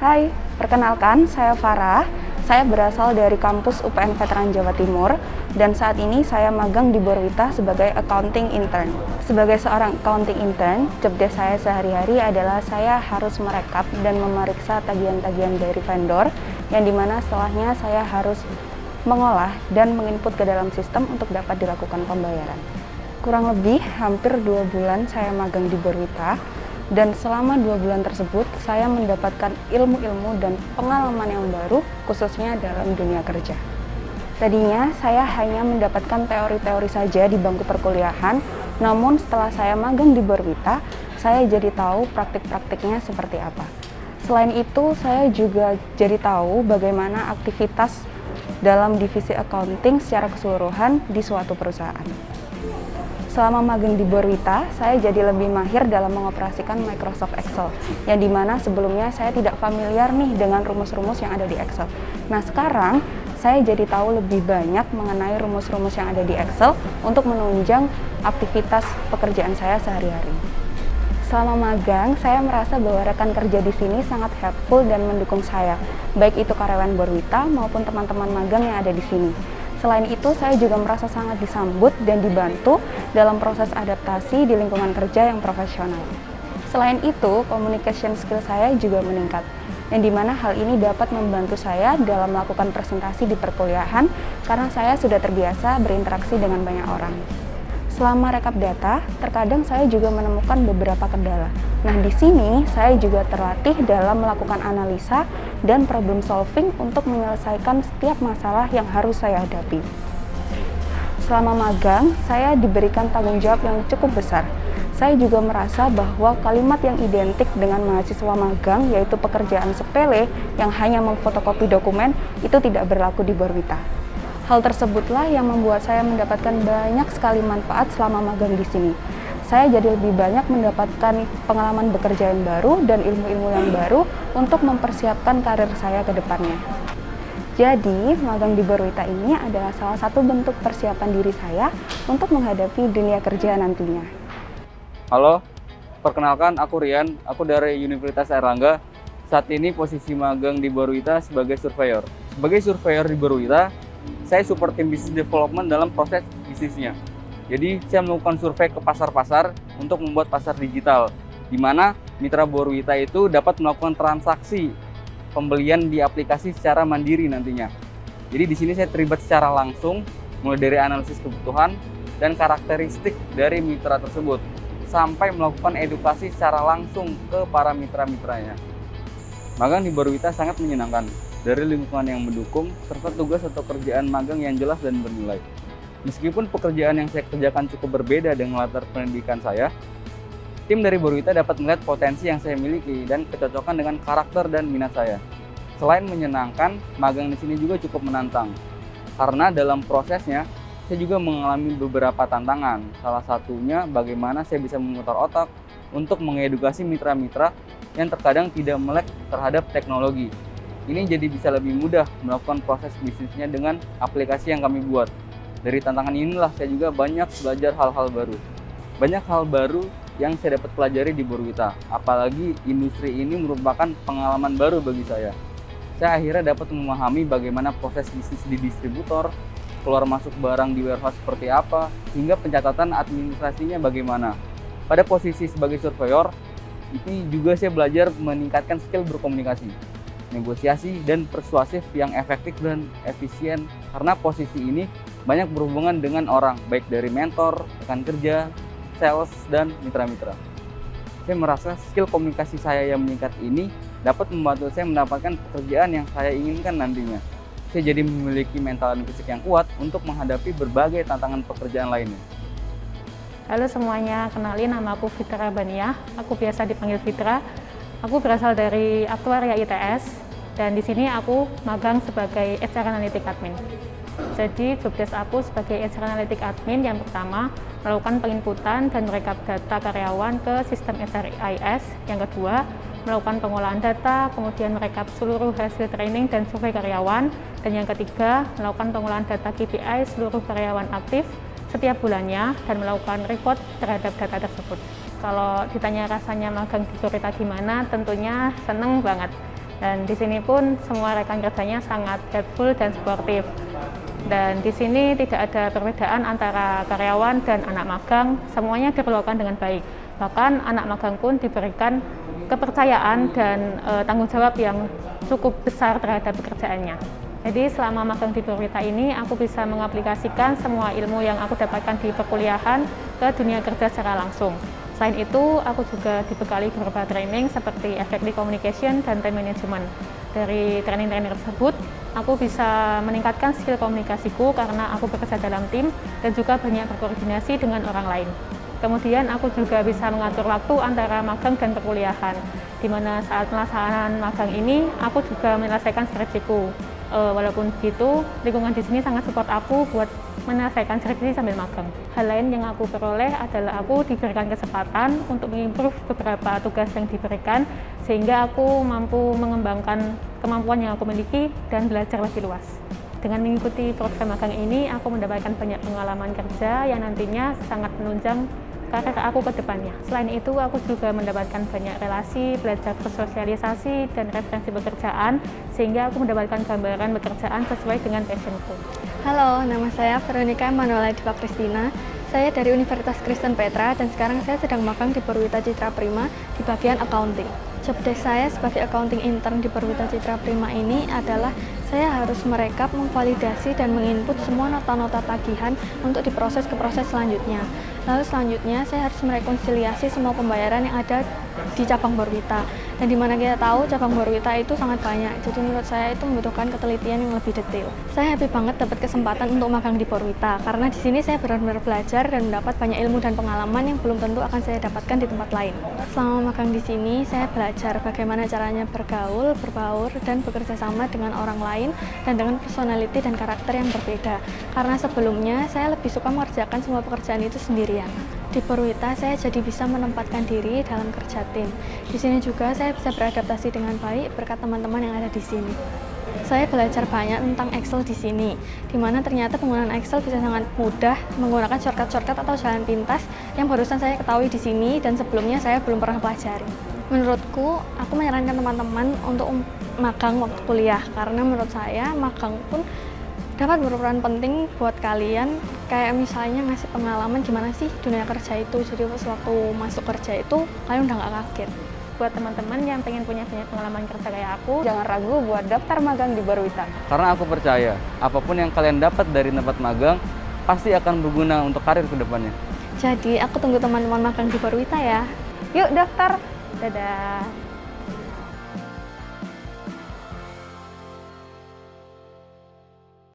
Hai, perkenalkan saya Farah. Saya berasal dari kampus UPN Veteran Jawa Timur dan saat ini saya magang di Borwita sebagai accounting intern. Sebagai seorang accounting intern, jobdesk saya sehari-hari adalah saya harus merekap dan memeriksa tagihan-tagihan dari vendor yang dimana setelahnya saya harus mengolah dan menginput ke dalam sistem untuk dapat dilakukan pembayaran. Kurang lebih hampir 2 bulan saya magang di Borwita. Dan selama 2 bulan tersebut, saya mendapatkan ilmu-ilmu dan pengalaman yang baru, khususnya dalam dunia kerja. Tadinya, saya hanya mendapatkan teori-teori saja di bangku perkuliahan, namun setelah saya magang di Borwita, saya jadi tahu praktik-praktiknya seperti apa. Selain itu, saya juga jadi tahu bagaimana aktivitas dalam divisi accounting secara keseluruhan di suatu perusahaan. Selama magang di Borwita, saya jadi lebih mahir dalam mengoperasikan Microsoft Excel, yang dimana sebelumnya saya tidak familiar nih dengan rumus-rumus yang ada di Excel. Nah sekarang, saya jadi tahu lebih banyak mengenai rumus-rumus yang ada di Excel untuk menunjang aktivitas pekerjaan saya sehari-hari. Selama magang, saya merasa bahwa rekan kerja di sini sangat helpful dan mendukung saya, baik itu karyawan Borwita maupun teman-teman magang yang ada di sini. Selain itu, saya juga merasa sangat disambut dan dibantu dalam proses adaptasi di lingkungan kerja yang profesional. Selain itu, communication skill saya juga meningkat, yang dimana hal ini dapat membantu saya dalam melakukan presentasi di perkuliahan karena saya sudah terbiasa berinteraksi dengan banyak orang. Selama rekap data, terkadang saya juga menemukan beberapa kendala. Nah, di sini saya juga terlatih dalam melakukan analisa dan problem solving untuk menyelesaikan setiap masalah yang harus saya hadapi. Selama magang, saya diberikan tanggung jawab yang cukup besar. Saya juga merasa bahwa kalimat yang identik dengan mahasiswa magang, yaitu pekerjaan sepele yang hanya memfotokopi dokumen, itu tidak berlaku di Borwita. Hal tersebutlah yang membuat saya mendapatkan banyak sekali manfaat selama magang di sini. Saya jadi lebih banyak mendapatkan pengalaman bekerja yang baru dan ilmu-ilmu yang baru untuk mempersiapkan karir saya ke depannya. Jadi, magang di Borwita ini adalah salah satu bentuk persiapan diri saya untuk menghadapi dunia kerja nantinya. Halo, perkenalkan aku Rian, aku dari Universitas Airlangga. Saat ini posisi magang di Borwita sebagai surveyor. Sebagai surveyor di Borwita, saya support tim business development dalam proses bisnisnya. Jadi saya melakukan survei ke pasar-pasar untuk membuat pasar digital, di mana mitra Borwita itu dapat melakukan transaksi pembelian di aplikasi secara mandiri nantinya. Jadi di sini saya terlibat secara langsung, mulai dari analisis kebutuhan dan karakteristik dari mitra tersebut, sampai melakukan edukasi secara langsung ke para mitra-mitranya. Magang di Borwita sangat menyenangkan, dari lingkungan yang mendukung, serta tugas atau kerjaan magang yang jelas dan bernilai. Meskipun pekerjaan yang saya kerjakan cukup berbeda dengan latar pendidikan saya, tim dari Borwita dapat melihat potensi yang saya miliki dan kecocokan dengan karakter dan minat saya. Selain menyenangkan, magang di sini juga cukup menantang. Karena dalam prosesnya, saya juga mengalami beberapa tantangan. Salah satunya bagaimana saya bisa memutar otak untuk mengedukasi mitra-mitra yang terkadang tidak melek terhadap teknologi. Ini jadi bisa lebih mudah melakukan proses bisnisnya dengan aplikasi yang kami buat. Dari tantangan inilah saya juga banyak belajar hal-hal baru. Banyak hal baru yang saya dapat pelajari di Borwita. Apalagi industri ini merupakan pengalaman baru bagi saya. Saya akhirnya dapat memahami bagaimana proses bisnis di distributor, keluar masuk barang di warehouse seperti apa, hingga pencatatan administrasinya bagaimana. Pada posisi sebagai surveyor, ini juga saya belajar meningkatkan skill berkomunikasi, negosiasi dan persuasif yang efektif dan efisien, karena posisi ini banyak berhubungan dengan orang, baik dari mentor, rekan kerja, sales, dan mitra-mitra. Saya merasa skill komunikasi saya yang meningkat ini dapat membantu saya mendapatkan pekerjaan yang saya inginkan nantinya. Saya jadi memiliki mental dan fisik yang kuat untuk menghadapi berbagai tantangan pekerjaan lainnya. Halo semuanya, kenalin nama aku Fitra Baniah, aku biasa dipanggil Fitra. Aku berasal dari Aktuaria ITS dan di sini aku magang sebagai HR Analytic Admin. Jadi jobdesk aku sebagai HR Analytic Admin yang pertama melakukan penginputan dan merekap data karyawan ke sistem HRIS. Yang kedua, melakukan pengolahan data, kemudian merekap seluruh hasil training dan survei karyawan. Dan yang ketiga, melakukan pengolahan data KPI seluruh karyawan aktif setiap bulannya dan melakukan report terhadap data tersebut. Kalau ditanya rasanya magang di Borwita gimana, tentunya seneng banget. Dan di sini pun semua rekan kerjanya sangat helpful dan suportif. Dan di sini tidak ada perbedaan antara karyawan dan anak magang, semuanya diperlakukan dengan baik. Bahkan anak magang pun diberikan kepercayaan dan tanggung jawab yang cukup besar terhadap pekerjaannya. Jadi selama magang di Borwita ini, aku bisa mengaplikasikan semua ilmu yang aku dapatkan di perkuliahan ke dunia kerja secara langsung. Selain itu, aku juga dibekali beberapa training seperti effective communication dan time management. Dari training-training tersebut, aku bisa meningkatkan skill komunikasiku karena aku bekerja dalam tim dan juga banyak berkoordinasi dengan orang lain. Kemudian aku juga bisa mengatur waktu antara magang dan perkuliahan, di mana saat pelaksanaan magang ini, aku juga menyelesaikan skripsiku. Walaupun begitu, lingkungan di sini sangat support aku buat menyelesaikan skripsi sambil magang. Hal lain yang aku peroleh adalah aku diberikan kesempatan untuk mengimprove beberapa tugas yang diberikan, sehingga aku mampu mengembangkan kemampuan yang aku miliki dan belajar lebih luas. Dengan mengikuti program magang ini, aku mendapatkan banyak pengalaman kerja yang nantinya sangat menunjang karir aku ke depannya. Selain itu, aku juga mendapatkan banyak relasi, belajar bersosialisasi, dan referensi pekerjaan, sehingga aku mendapatkan gambaran pekerjaan sesuai dengan passionku. Halo, nama saya Veronica Emanuela Diva Kristina. Saya dari Universitas Kristen Petra dan sekarang saya sedang magang di Borwita Citra Prima di bagian accounting. Job desk saya sebagai accounting intern di Borwita Citra Prima ini adalah saya harus merekap, memvalidasi, dan menginput semua nota-nota tagihan untuk diproses ke proses selanjutnya. Lalu selanjutnya saya harus merekonsiliasi semua pembayaran yang ada di cabang Borwita. Dan dimana kita tahu cabang Borwita itu sangat banyak, jadi menurut saya itu membutuhkan ketelitian yang lebih detail. Saya happy banget dapat kesempatan untuk magang di Borwita, karena di sini saya benar-benar belajar dan mendapat banyak ilmu dan pengalaman yang belum tentu akan saya dapatkan di tempat lain. Selama magang di sini, saya belajar bagaimana caranya bergaul, berbaur, dan bekerja sama dengan orang lain dan dengan personality dan karakter yang berbeda. Karena sebelumnya saya lebih suka mengerjakan semua pekerjaan itu sendirian. Di Borwita saya jadi bisa menempatkan diri dalam kerja tim. Di sini juga saya bisa beradaptasi dengan baik berkat teman-teman yang ada di sini. Saya belajar banyak tentang Excel di sini, di mana ternyata penggunaan Excel bisa sangat mudah menggunakan shortcut atau jalan pintas yang barusan saya ketahui di sini dan sebelumnya saya belum pernah pelajari. Menurutku, aku menyarankan teman-teman untuk magang waktu kuliah, karena menurut saya magang pun dapat berperan penting buat kalian, kayak misalnya ngasih pengalaman gimana sih dunia kerja itu, jadi pas waktu masuk kerja itu kalian udah nggak kaget. Buat teman-teman yang pengen punya banyak pengalaman kerja kayak aku, Jangan ragu buat daftar magang di Borwita. Karena aku percaya, apapun yang kalian dapat dari tempat magang, pasti akan berguna untuk karir ke depannya. Jadi aku tunggu teman-teman magang di Borwita ya. Yuk daftar! dadah!